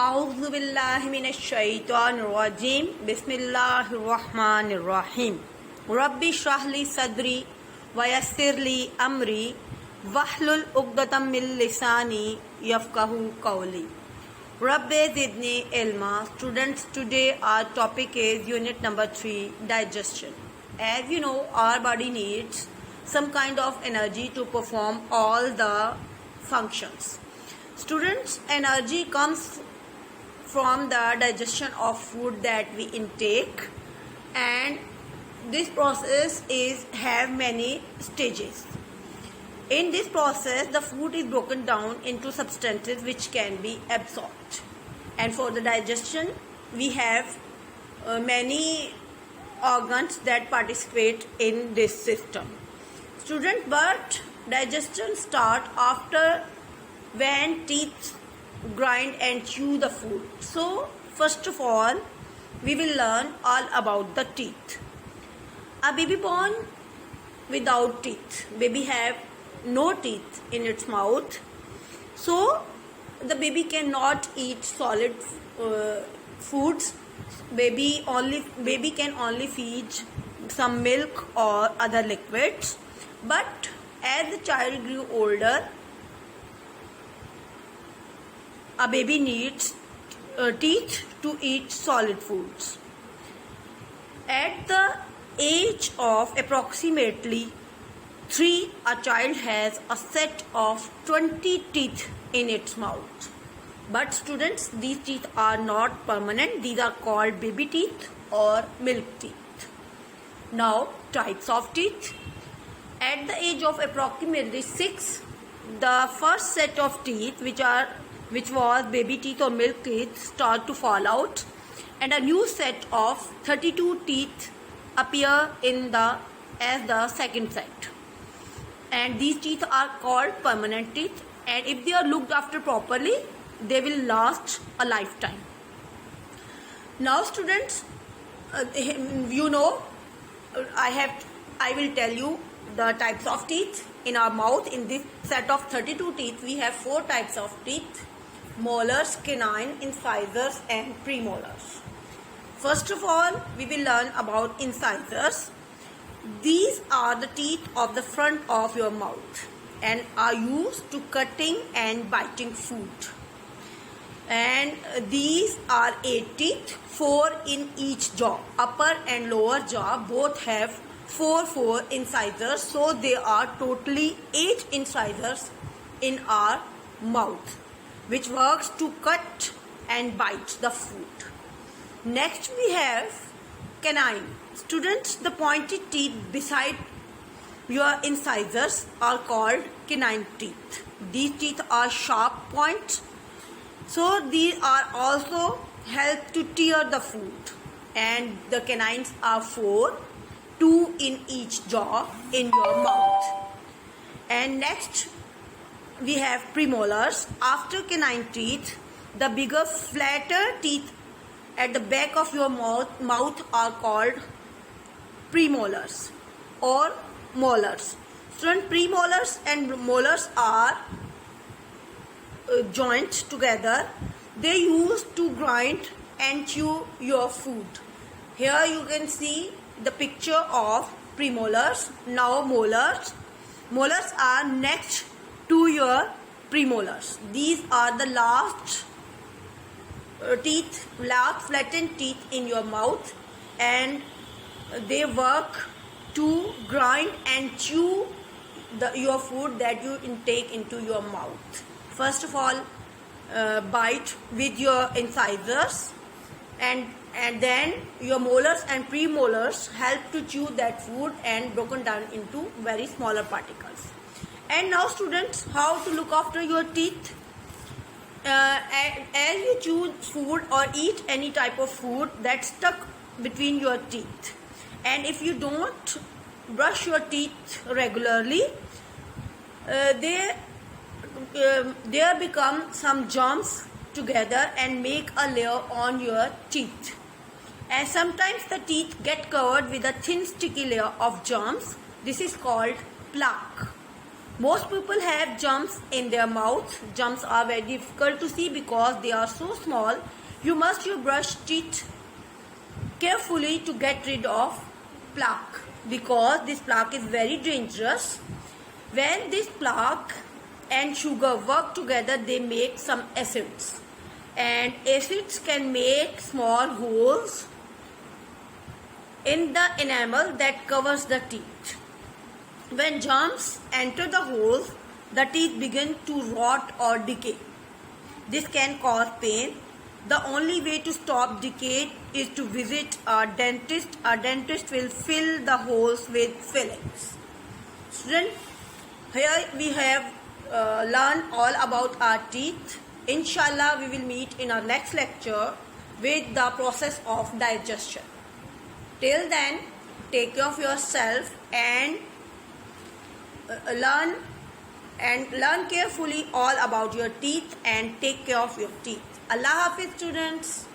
أعوذ بالله من الشيطان الرجيم بسم الله الرحمن الرحيم ربي اشرح لي صدري ويسر لي أمري واحلل عقدة من لساني يفقهوا قولي Rabbi zidni ilma. Students, today our topic is unit number 3, digestion. As you know, our body needs some kind of energy to perform all the functions. Students, energy comes from the digestion of food that we intake, and this process have many stages. In this process, the food is broken down into substances which can be absorbed. And for the digestion, we have many organs that participate in this system. Student, but digestion starts after when teeth grind and chew the food. So, first of all, we will learn all about the teeth. A baby born without teeth. Baby have no teeth in its mouth, so the baby cannot eat solid foods. Baby can only feed some milk or other liquids. But as the child grew older, a baby needs teeth to eat solid foods. At the age of approximately 3, a child has a set of 20 teeth in its mouth. But students, these teeth are not permanent. These are called baby teeth or milk teeth. Now, types of teeth. At the age of approximately 6, the first set of teeth, which was baby teeth or milk teeth, start to fall out, and a new set of 32 teeth appear as the second set. And these teeth are called permanent teeth, and if they are looked after properly, they will last a lifetime. Now students, you know, I will tell you the types of teeth in our mouth. In this set of 32 teeth, we have 4 types of teeth: molars, canine, incisors and premolars. First of all, we will learn about incisors. These are the teeth of the front of your mouth and are used to cutting and biting food. And these are 8 teeth, 4 in each jaw. Upper and lower jaw both have 4 incisors, so there are totally 8 incisors in our mouth, which works to cut and bite the food. Next we have canine. Students, the pointed teeth beside your incisors are called canine teeth. These teeth are sharp points, so these are also help to tear the food. And the canines are 4, 2 in each jaw in your mouth. And next we have premolars. After canine teeth, the bigger, flatter teeth at the back of your mouth are called premolars or molars. Student, premolars and molars are joined together. They used to grind and chew your food. Here you can see the picture of premolars. Now molars. Molars are next to your premolars. These are the last flattened teeth in your mouth, and they work to grind and chew your food that you intake into your mouth. First of all, bite with your incisors, and then your molars and premolars help to chew that food and broken down into very smaller particles. And now students, how to look after your teeth? As you chew food or eat any type of food that's stuck between your teeth, and if you don't brush your teeth regularly, there become some germs together and make a layer on your teeth, and sometimes the teeth get covered with a thin sticky layer of germs. This is called plaque. Most people have jumps in their mouth. Jumps are very difficult to see because they are so small. You must brush teeth carefully to get rid of plaque, because this plaque is very dangerous. When this plaque and sugar work together, they make some acids, and acids can make small holes in the enamel that covers the teeth. When germs enter the holes, the teeth begin to rot or decay. This can cause pain. The only way to stop decay is to visit a dentist. A dentist will fill the holes with fillings. Students, here we have learned all about our teeth. Inshallah, we will meet in our next lecture with the process of digestion. Till then, take care of yourself and learn carefully all about your teeth and take care of your teeth. Allah Hafiz, students.